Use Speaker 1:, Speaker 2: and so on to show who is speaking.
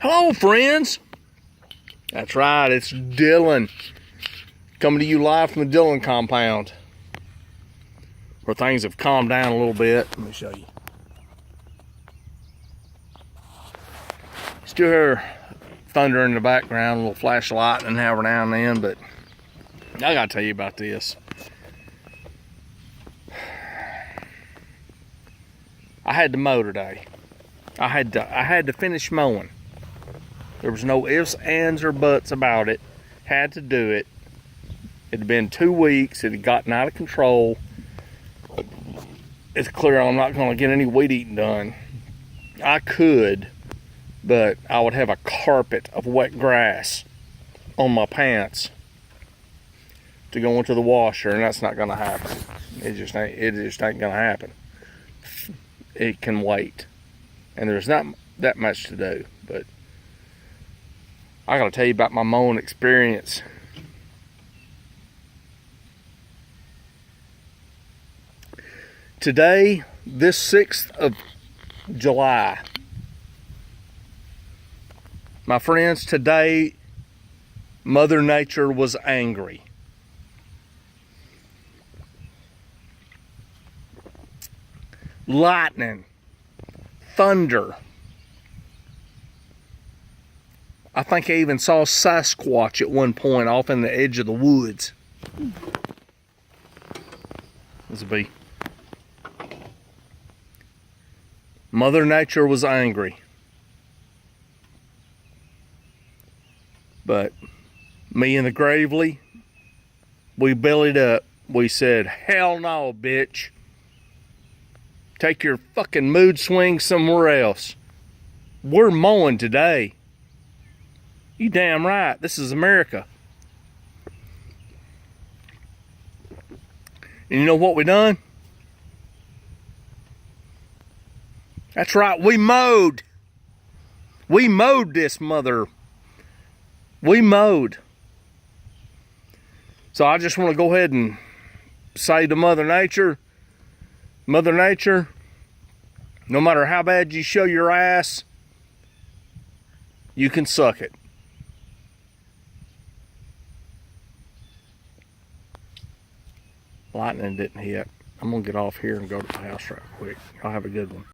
Speaker 1: Hello, friends. That's right, it's Dillon. Coming to you live from the Dillon compound, where things have calmed down a little bit. Let me show you. Still hear thunder in the background, a little flash of lightning every now and then, but I gotta tell you about this. I had to mow today. I had to finish mowing. There was no ifs, ands, or buts about it. Had to do it. It had been 2 weeks. It had gotten out of control. It's clear I'm not going to get any weed eating done. I could, but I would have a carpet of wet grass on my pants to go into the washer, and that's not going to happen. It just ain't going to happen. It can wait, and there's not that much to do. But I gotta tell you about my mowing experience. Today, this 6th of July, my friends, today Mother Nature was angry. Lightning, thunder. I think I even saw Sasquatch at one point off in the edge of the woods. This will be. Mother Nature was angry. But me and the Gravely, we bellied up. We said, hell no, bitch. Take your fucking mood swing somewhere else. We're mowing today. You damn right. This is America. And you know what we done? That's right. We mowed. We mowed this mother. We mowed. So I just want to go ahead and say to Mother Nature, no matter how bad you show your ass, you can suck it. Lightning didn't hit. I'm going to get off here and go to the house right quick. Y'all have a good one.